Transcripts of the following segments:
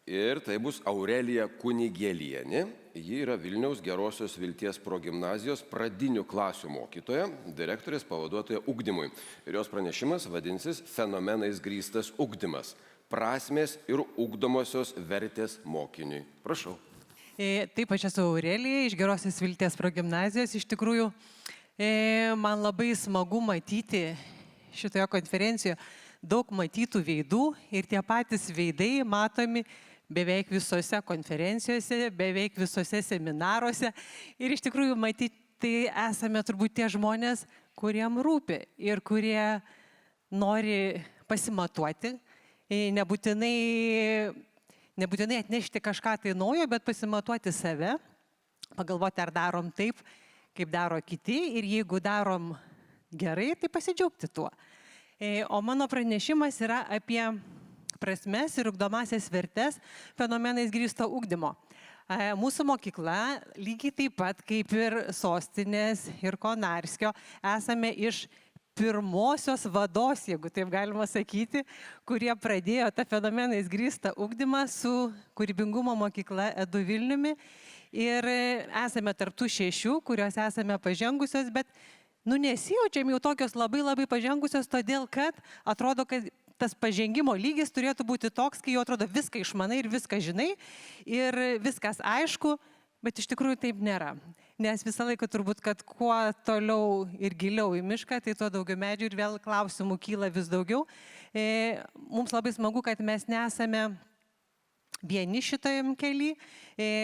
Ir tai bus Aurelija Kunigėlienė. Ji yra Vilniaus Gerosios Vilties progimnazijos pradinių klasių mokytoja, direktorės pavaduotoja ugdymui. Ir jos pranešimas vadinsis Fenomenais grįstas ugdymas. Prasmės ir ugdomosios vertės mokiniui. Prašau. Taip, aš esu Aurelija iš Gerosios Vilties progimnazijos. Iš tikrųjų, man labai smagu matyti šitoje konferencijoje daug matytų veidų ir tie patys veidai matomi beveik visose konferencijose, beveik visose seminaruose. Ir iš tikrųjų matyti, tai esame turbūt tie žmonės, kuriem rūpi ir kurie nori pasimatuoti, nebūtinai atnešti kažką tai naujo, bet pasimatuoti save, pagalvoti, ar darom taip, kaip daro kiti, ir jeigu darom gerai, tai pasidžiaugti tuo. O mano pranešimas yra apie prasmes ir ugdomasias vertes fenomenais grįsto ugdymo. Mūsų mokykla, lygiai taip pat kaip ir Sostinės ir Konarskio, esame iš pirmosios vados, jeigu taip galima sakyti, kurie pradėjo tą fenomenais grįstą ugdymą su kūrybingumo mokykla Edu Vilniumi. Ir esame tarptų 6, kurios esame pažengusios, bet nesijaučiam jau tokios labai pažengusios, todėl kad atrodo, kad tas pažengimo lygis turėtų būti toks, kai jau atrodo viską išmanai ir viską žinai ir viskas aišku, bet iš tikrųjų taip nėra. Nes visą laiką turbūt, kad kuo toliau ir giliau į mišką, tai tuo daugiau medžių ir vėl klausimų kyla vis daugiau. Mums labai smagu, kad mes nesame vieni šitojam kely,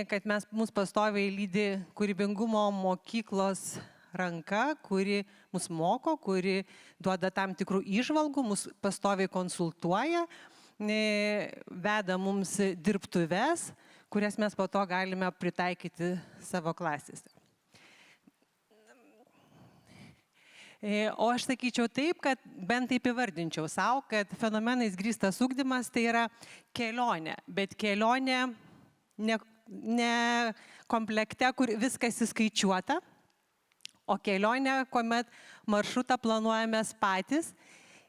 kad mus pastoviai lydi kūrybingumo mokyklos ranka, kuri mus moko, kuri duoda tam tikrų įžvalgų, mus pastoviai konsultuoja, veda mums dirbtuves, kurias mes po to galime pritaikyti savo klasėse. O aš sakyčiau taip, kad bent taip įvardinčiau savo, kad fenomenais grįstas ugdymas tai yra kelionė, bet kelionė ne komplekte, kur viskas įskaičiuota, o kelionė, kuomet maršrutą planuojamės patys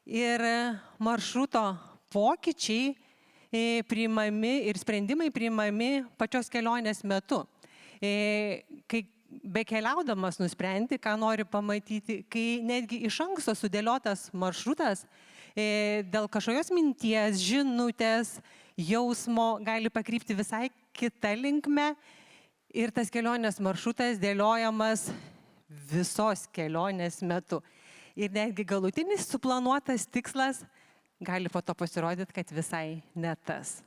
ir maršruto pokyčiai priimami ir sprendimai priimami pačios kelionės metu. Kai bekeliaudamas nusprendi, ką nori pamatyti, kai netgi iš anksto sudėliotas maršrutas dėl kažkokios minties, žinutės, jausmo gali pakrypti visai kitą linkmę ir tas kelionės maršrutas dėliojamas visos kelionės metu. Ir netgi galutinis suplanuotas tikslas gali po to pasirodyti, kad visai ne tas.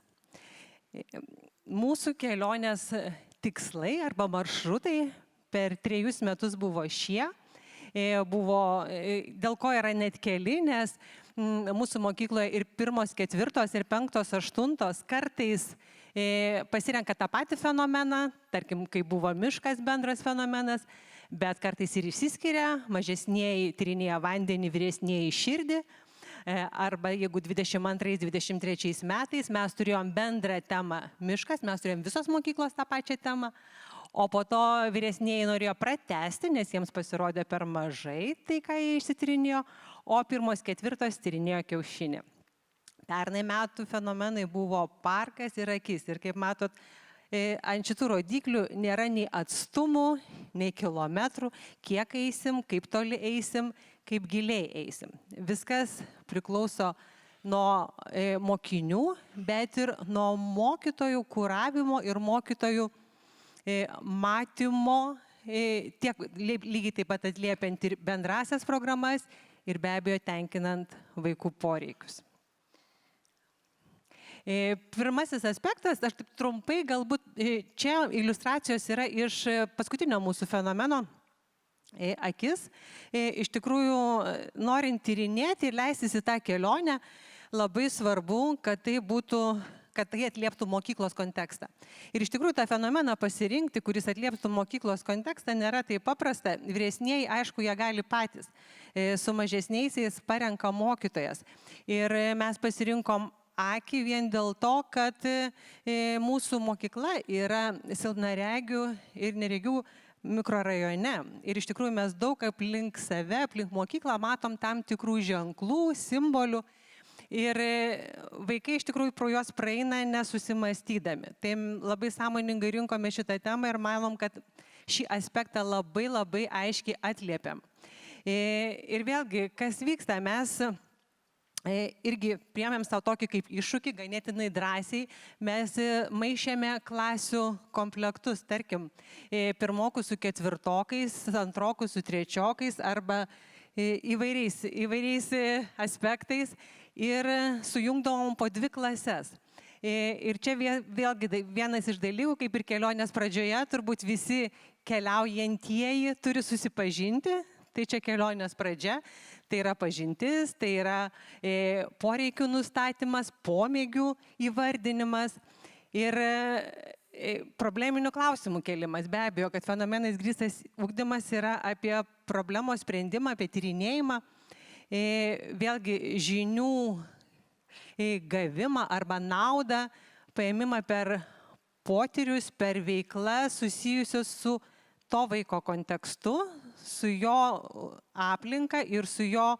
Mūsų kelionės tikslai arba maršrutai per 3 metus buvo šie. Dėl ko yra net keli, nes mūsų mokykloje ir 1, 4 ir 5, 8 kartais pasirenka tą patį fenomeną, tarkim, kai buvo miškas bendras fenomenas, bet kartais ir išsiskiria, mažesnieji tyrinėja vandenį, vyresnieji širdį, arba jeigu 22-23 metais mes turėjom bendrą temą miškas, mes turėjom visos mokyklos tą pačią temą, o po to vyresnieji norėjo pratęsti, nes jiems pasirodė per mažai tai, ką jie išsityrinėjo, o 1, 4 tyrinėjo kiaušinį. Pernai metų fenomenai buvo parkas ir akis. Ir kaip matot, ant šitų rodiklių nėra nei atstumų, nei kilometrų, kiek eisim, kaip toli eisim, kaip giliai eisim. Viskas priklauso nuo mokinių, bet ir nuo mokytojų kuravimo ir mokytojų matymo, lygiai taip pat atliepiant ir bendrasias programas ir be abejo tenkinant vaikų poreikius. Pirmasis aspektas, aš taip trumpai galbūt, čia iliustracijos yra iš paskutinio mūsų fenomeno akis. Iš tikrųjų, norint tyrinėti ir leistis į tą kelionę, labai svarbu, kad tai atlieptų mokyklos kontekstą. Ir iš tikrųjų tą fenomeną pasirinkti, kuris atlieptų mokyklos kontekstą, nėra taip paprasta. Vyresnieji, aišku, jie gali patys. Su mažesniaisiais parenka mokytojas. Ir mes pasirinkom akį vien dėl to, kad mūsų mokykla yra silpnaregių ir neregių mikrorajone. Ir iš tikrųjų mes daug aplink save, aplink mokyklą matom tam tikrų ženklų, simbolių. Ir vaikai iš tikrųjų pro juos praeina nesusimastydami. Tai labai sąmoningai rinkome šitą temą ir manom, kad šį aspektą labai aiškiai atliepiam. Ir vėlgi, kas vyksta, mes irgi priėmėm savo tokį kaip iššūkį, ganėtinai drąsiai, mes maišėme klasių komplektus, tarkim, pirmokus su ketvirtokais, antrokus su trečiokais arba įvairiais aspektais ir sujungdavom po 2 klases. Ir čia vėlgi vienas iš dalykų, kaip ir kelionės pradžioje, turbūt visi keliaujantieji turi susipažinti. Tai čia kelionės pradžia, tai yra pažintis, tai yra poreikių nustatymas, pomėgių įvardinimas ir probleminių klausimų kėlimas. Be abejo, kad fenomenais grįstas ugdymas yra apie problemos sprendimą, apie tyrinėjimą, vėlgi žinių gavimą arba naudą, paėmimą per potyrius, per veiklas susijusius su to vaiko kontekstu, su jo aplinka ir su jo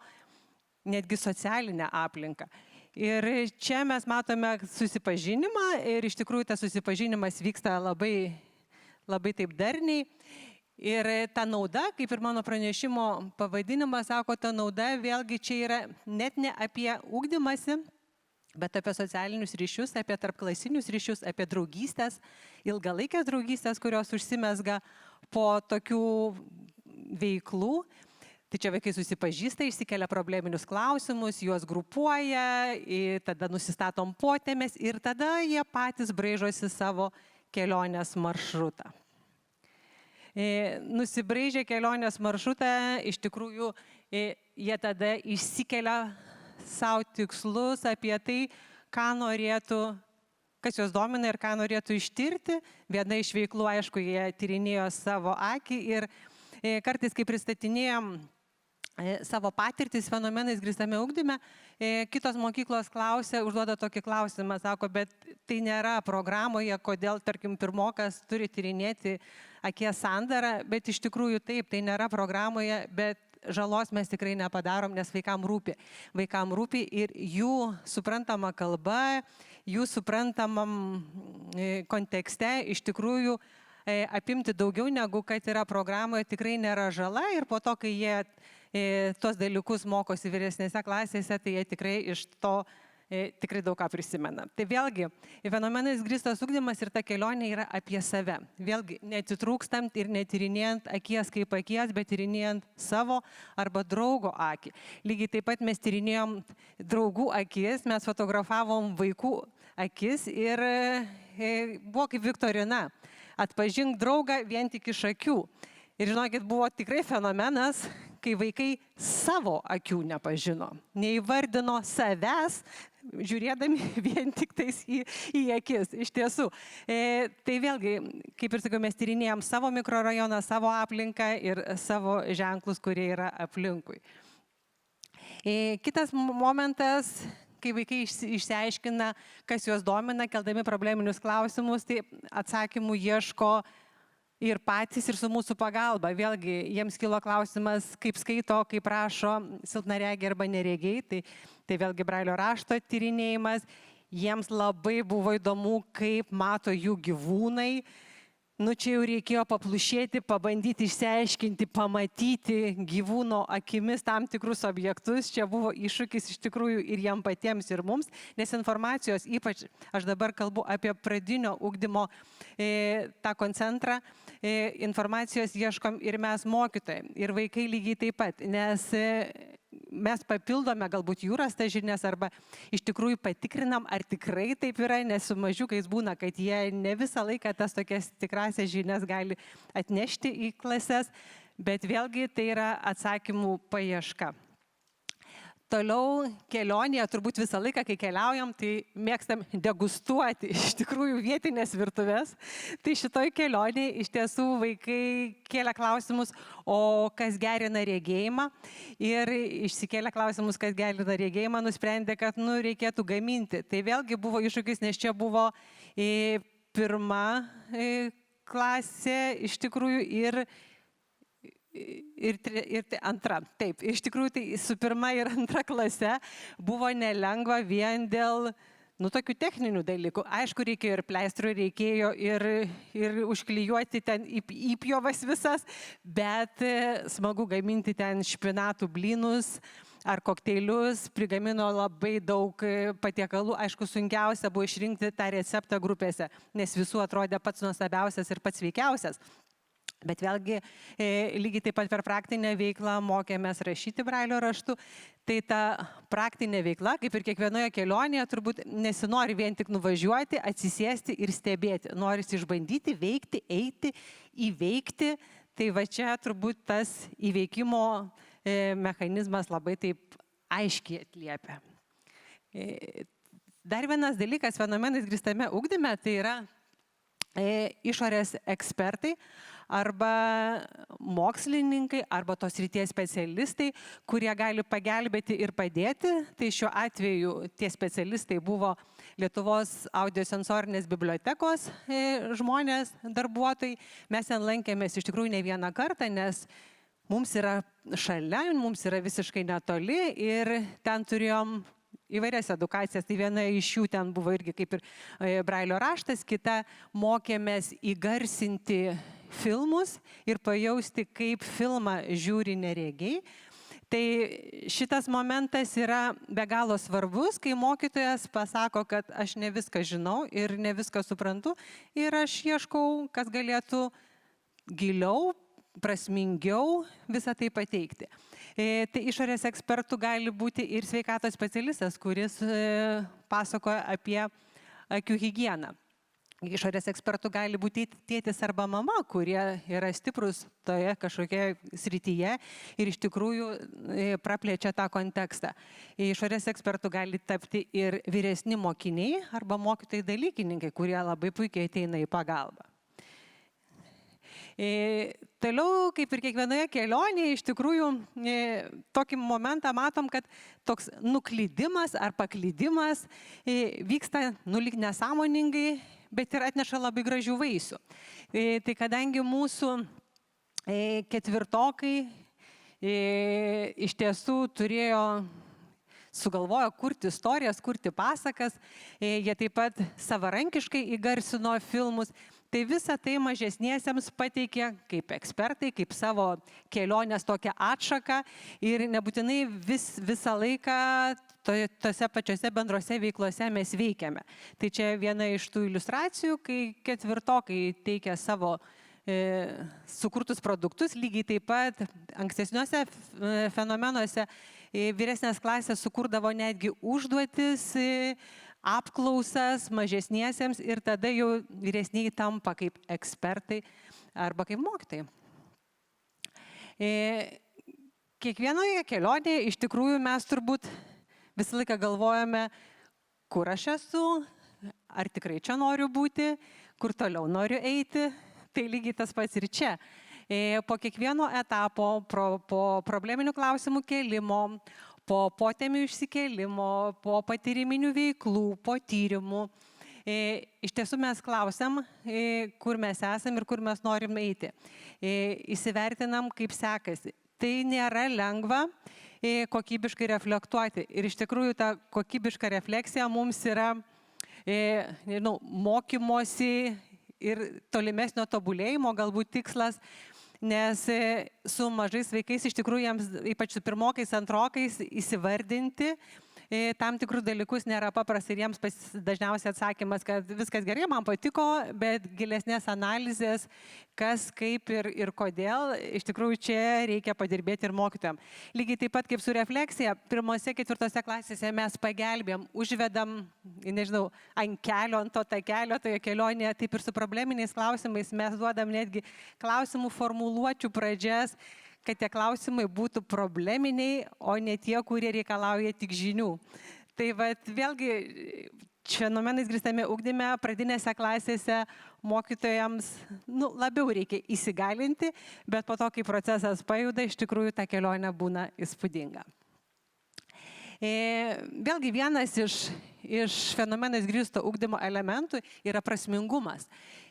netgi socialinė aplinka. Ir čia mes matome susipažinimą ir iš tikrųjų tas susipažinimas vyksta labai taip darniai. Ir ta nauda, kaip ir mano pranešimo pavadinimas sako, ta nauda vėlgi čia yra net ne apie ugdymąsi, bet apie socialinius ryšius, apie tarpklasinius ryšius, apie draugystės, ilgalaikės draugystės, kurios užsimesga po tokių veiklų. Tai čia vaikai susipažįsta, išsikelia probleminius klausimus, juos grupuoja, tada nusistatom potėmes ir tada jie patys braižosi savo kelionės maršrutą. Nusibraižę kelionės maršrutą, iš tikrųjų jie tada išsikelia savo tikslus apie tai, ką norėtų, kas juos domina ir ką norėtų ištirti. Viena iš veiklų, aišku, jie tyrinėjo savo akį ir kartais, kai pristatinėjom savo patirtis fenomenais grįstame ugdyme, kitos mokyklos klausia, užduoda tokį klausimą, sako, bet tai nėra programoje, kodėl, tarkim, pirmokas turi tyrinėti akies sandarą, bet iš tikrųjų taip, tai nėra programoje, bet žalos mes tikrai nepadarom, nes vaikam rūpi. Vaikam rūpi ir jų suprantama kalba, jų suprantamam kontekste iš tikrųjų apimti daugiau negu kad yra programoje tikrai nėra žala ir po to, kai jie tuos dalykus mokosi vyresnėse klasėse, tai jie tikrai iš to tikrai daug ką prisimena. Tai vėlgi, fenomenais grįstas ugdymas ir ta kelionė yra apie save. Vėlgi, neatitrūkstant ir netyrinėjant akies kaip akies, bet tyrinėjant savo arba draugo akį. Lygiai taip pat mes tyrinėjom draugų akis, mes fotografavom vaikų akis ir buvo kaip viktorina. Atpažink draugą vien tik iš akių. Ir žinokit, buvo tikrai fenomenas, kai vaikai savo akių nepažino, neįvardino savęs, žiūrėdami vien tik tais į akis, iš tiesų. Tai vėlgi, kaip ir sakiau, mes tyrinėjom savo mikrorajoną, savo aplinką ir savo ženklus, kurie yra aplinkui. Kitas momentas, kai vaikai išsiaiškina, kas juos domina, keldami probleminius klausimus, tai atsakymų ieško ir patys, ir su mūsų pagalba. Vėlgi, jiems kilo klausimas, kaip skaito, kaip rašo silpnaregiai arba neregiai. Tai vėlgi Brailio rašto tyrinėjimas. Jiems labai buvo įdomu, kaip mato jų gyvūnai. Nu, čia jau reikėjo paplušėti, pabandyti išsiaiškinti, pamatyti gyvūno akimis tam tikrus objektus. Čia buvo iššūkis iš tikrųjų ir jiem patiems, ir mums, nes informacijos, ypač aš dabar kalbu apie pradinio ugdymo tą koncentrą, informacijos ieškom ir mes mokytojai, ir vaikai lygiai taip pat, nes mes papildome galbūt jų rastas žinias arba iš tikrųjų patikrinam, ar tikrai taip yra, nes su mažiukais būna, kad jie ne visą laiką tas tokias tikrasias žinias gali atnešti į klases, bet vėlgi tai yra atsakymų paieška. Toliau kelionėje, turbūt visą laiką, kai keliaujam, tai mėgstam degustuoti iš tikrųjų vietinės virtuvės. Tai šitoj kelionėje iš tiesų vaikai kėlė klausimus, o kas gerina regėjimą. Ir išsikėlė klausimus, kas gerina regėjimą, nusprendė, kad reikėtų gaminti. Tai vėlgi buvo iššūkis, nes čia buvo pirma klasė iš tikrųjų ir antra. Taip, iš tikrųjų tai su 1 ir 2 klase buvo nelengva vien dėl tokių techninių dalykų. Aišku, reikėjo ir pleistrų, reikėjo ir užklijuoti ten įpjovas visas, bet smagu gaminti ten špinatų blynus ar kokteilius, prigamino labai daug patiekalų. Aišku, sunkiausia buvo išrinkti tą receptą grupėse, nes visų atrodė pats nuostabiausias ir pats sveikiausias. Bet vėlgi, lygiai taip pat per praktinę veiklą mokėmės rašyti brailio raštu. Tai ta praktinė veikla, kaip ir kiekvienoje kelionėje, turbūt nesinori vien tik nuvažiuoti, atsisėsti ir stebėti. Norisi išbandyti, veikti, eiti, įveikti. Tai va čia turbūt tas įveikimo mechanizmas labai taip aiškiai atliepia. Dar vienas dalykas fenomenais grįstame ugdyme, tai yra išorės ekspertai arba mokslininkai, arba tos srities specialistai, kurie gali pagelbėti ir padėti. Tai šiuo atveju tie specialistai buvo Lietuvos audiosensorinės bibliotekos žmonės, darbuotojai. Mes ten lankėmės iš tikrųjų ne vieną kartą, nes mums yra šalia, mums yra visiškai netoli ir ten turėjom įvairias edukacijas. Tai viena iš jų ten buvo irgi kaip ir brailio raštas, kita mokėmės įgarsinti filmus ir pajausti, kaip filmą žiūri neregiai. Tai šitas momentas yra be galo svarbus, kai mokytojas pasako, kad aš ne viską žinau ir ne viską suprantu ir aš ieškau, kas galėtų giliau, prasmingiau visą tai pateikti. Tai išorės ekspertų gali būti ir sveikatos specialistas, kuris pasakoja apie akių higieną. Išorės ekspertų gali būti tėtis arba mama, kurie yra stiprus toje kažkokioje srityje ir iš tikrųjų praplečia tą kontekstą. Išorės ekspertų gali tapti ir vyresni mokiniai arba mokytojai dalykininkai, kurie labai puikiai ateina į pagalbą. Toliau, kaip ir kiekvienoje kelionėje, iš tikrųjų tokį momentą matom, kad toks nuklydimas ar paklydimas vyksta lyg nesąmoningai, bet ir atneša labai gražių vaisių. Tai kadangi mūsų ketvirtokai iš tiesų sugalvojo kurti istorijas, kurti pasakas, jie taip pat savarankiškai įgarsino filmus. Tai visą tai mažesniesiems pateikė kaip ekspertai, kaip savo kelionės tokią atšaką ir nebūtinai visą laiką tose pačiose bendrose veiklose mes veikiame. Tai čia viena iš tų iliustracijų, kai ketvirtokai teikia savo sukurtus produktus, lygiai taip pat ankstesniuose fenomenuose vyresnės klasės sukurdavo netgi užduotis, apklausas mažesniesiems ir tada jau vyresniai tampa kaip ekspertai arba kaip mokytojai. Kiekvienoje kelionėje iš tikrųjų mes turbūt visą laiką galvojame, kur aš esu, ar tikrai čia noriu būti, kur toliau noriu eiti. Tai lygiai tas pats ir čia. Po kiekvieno etapo, po probleminių klausimų kėlimo, po potemių išsikėlimo, po patyriminių veiklų, po tyrimų. Iš tiesų mes klausiam, kur mes esam ir kur mes norim eiti. Įsivertinam, kaip sekasi. Tai nėra lengva kokybiškai reflektuoti. Ir iš tikrųjų ta kokybiška refleksija mums yra mokymosi ir tolimesnio tobulėjimo galbūt tikslas. Nes su mažais vaikais iš tikrųjų jiems, ypač su pirmokais, antrokais, įsivardinti tam tikrus dalykus nėra paprasta ir jiems dažniausiai atsakymas, kad viskas gerai, man patiko, bet gilesnės analizės, kas, kaip ir kodėl, iš tikrųjų čia reikia padirbėti ir mokytojams. Lygiai taip pat kaip su refleksija, 1-4 klasėse mes pagelbėjom, užvedam, nežinau, ant kelio, ant to takelio, toje kelionėje, taip ir su probleminiais klausimais mes duodam netgi klausimų formuluočių pradžias, kad tie klausimai būtų probleminiai, o ne tie, kurie reikalauja tik žinių. Tai vėlgi, fenomenais grįstame ugdyme, pradinėse klasėse mokytojams labiau reikia įsigalinti, bet po to, kai procesas pajuda, iš tikrųjų ta kelionė būna įspūdinga. Vėlgi vienas iš iš fenomenais grįsto ugdymo elementų yra prasmingumas.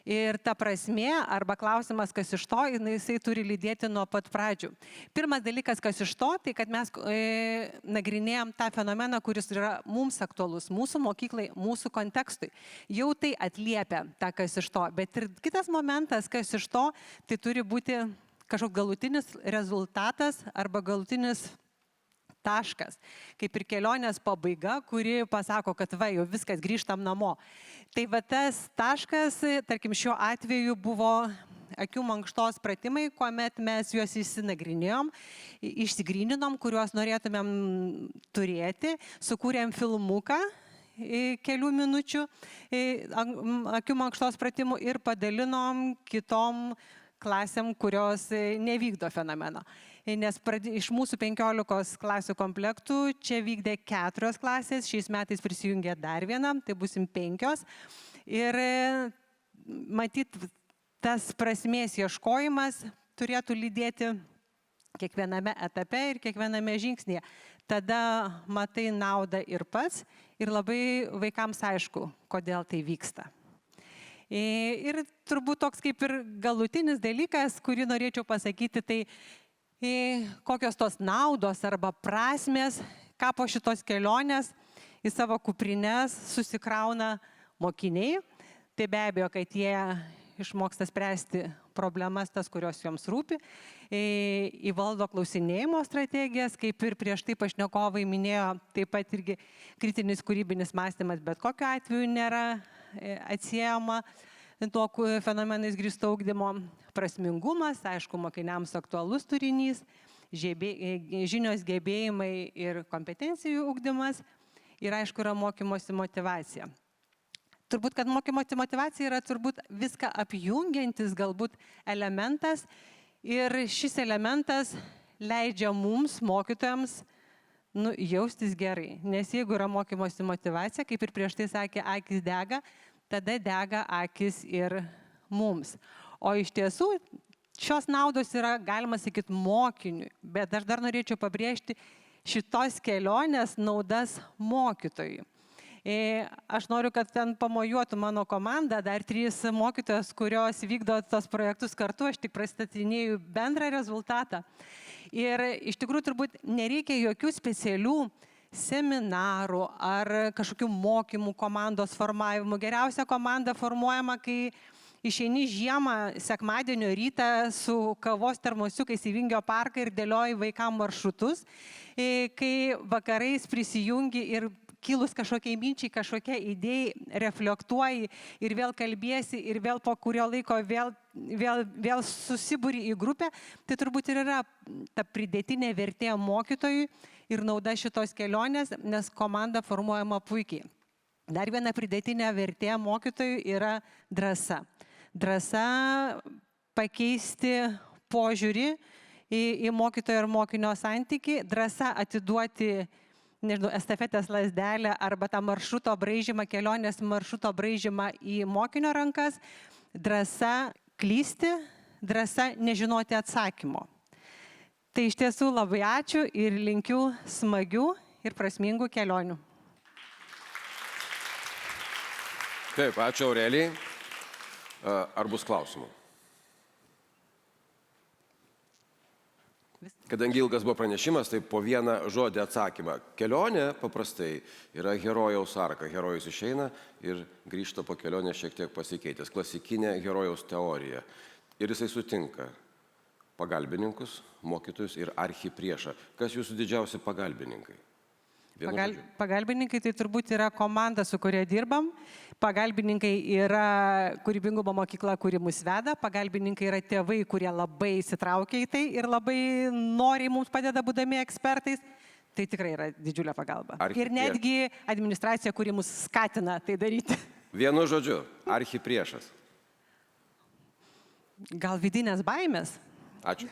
Ir ta prasmė arba klausimas, kas iš to, jisai turi lydėti nuo pat pradžių. Pirmas dalykas, kas iš to, tai kad mes nagrinėjom tą fenomeną, kuris yra mums aktualus, mūsų mokyklai, mūsų kontekstui. Jau tai atliepia tą, kas iš to. Bet ir kitas momentas, kas iš to, tai turi būti kažkoks galutinis rezultatas arba galutinis taškas, kaip ir kelionės pabaiga, kuri pasako, kad va, jau viskas, grįžtam namo. Tai va tas taškas, tarkim, šiuo atveju buvo akių mankštos pratimai, kuomet mes juos įsinagrinėjom, išsigryninom, kuriuos norėtumėm turėti, sukūrėm filmuką kelių minučių akių mankštos pratimų ir padalinom kitom klasėm, kurios nevykdo fenomeno. Nes iš mūsų 15 klasių komplektų čia vykdė 4 klasės, šiais metais prisijungė dar viena, tai busim 5. Ir matyt, tas prasmės ieškojimas turėtų lydėti kiekviename etape ir kiekviename žingsnėje. Tada matai naudą ir pats, ir labai vaikams aišku, kodėl tai vyksta. Ir turbūt toks kaip ir galutinis dalykas, kurį norėčiau pasakyti, tai kokios tos naudos arba prasmės, ką po šitos kelionės į savo kuprinės susikrauna mokiniai. Tai be abejo, kad jie išmoksta spręsti problemas, tas, kurios joms rūpi, įvaldo klausinėjimo strategijas, kaip ir prieš tai pašnekovai minėjo, taip pat irgi kritinis kūrybinis mąstymas bet kokiu atveju nėra atsiejama tuo fenomenais grįsto ugdymo. Prasmingumas, aišku, mokiniams aktualus turinys, žinios, gebėjimai ir kompetencijų ugdymas ir aišku yra mokymosi motyvacija. Turbūt, kad mokymosi motyvacija yra turbūt viską apjungiantis galbūt elementas ir šis elementas leidžia mums, mokytojams, jaustis gerai. Nes jeigu yra mokymosi motyvacija, kaip ir prieš tai sakė, akis dega, tada dega akis ir mums. O iš tiesų, šios naudos yra, galima sakyti, mokiniui, bet aš dar norėčiau pabrėžti šitos kelionės naudas mokytojui. Aš noriu, kad ten pamojuotų mano komanda, dar 3 mokytojos, kurios vykdo tos projektus kartu, aš tik pristatinėju bendrą rezultatą. Ir iš tikrųjų turbūt nereikia jokių specialių seminarų ar kažkokių mokymų komandos formavimų. Geriausia komanda formuojama, kai išeini žiemą, sekmadienio rytą su kavos termosiukais į Vingio parką ir dėlioji vaikam maršrutus, kai vakarais prisijungi ir kilus kažkokiai minčiai, kažkokia idėja, reflektuoji ir vėl kalbėsi ir vėl po kurio laiko vėl susibūri į grupę, tai turbūt ir yra ta pridėtinė vertė mokytojui ir nauda šitos kelionės, nes komanda formuojama puikiai. Dar viena pridėtinė vertė mokytojui yra drąsa. Drąsa pakeisti požiūrį į mokytojo ir mokinio santykį, drąsa atiduoti, nežinau, estafetės lazdelę arba tą maršruto braižymą, kelionės maršruto braižymą į mokinio rankas, drąsa klysti, drąsa nežinoti atsakymo. Tai iš tiesų labai ačiū ir linkiu smagių ir prasmingų kelionių. Taip, ačiū Aurelijai. Ar bus klausimų? Kadangi ilgas buvo pranešimas, tai po vieną žodį atsakymą. Kelionė paprastai yra herojaus arka. Herojus išeina ir grįžta po kelionės šiek tiek pasikeitęs. Klasikinė herojaus teorija. Ir jisai sutinka pagalbininkus, mokytojus ir archipriešą. Kas jūsų didžiausi pagalbininkai? Pagalbininkai tai turbūt yra komanda, su kuria dirbam. Pagalbininkai yra kūrybingumo mokykla, kuri mus veda. Pagalbininkai yra tėvai, kurie labai įsitraukia į tai ir labai noriai mums padeda būdami ekspertais. Tai tikrai yra didžiulė pagalba. Ir netgi administracija, kuri mus skatina tai daryti. Vienu žodžiu, archipriešas. Gal vidinės baimės? Ačiū.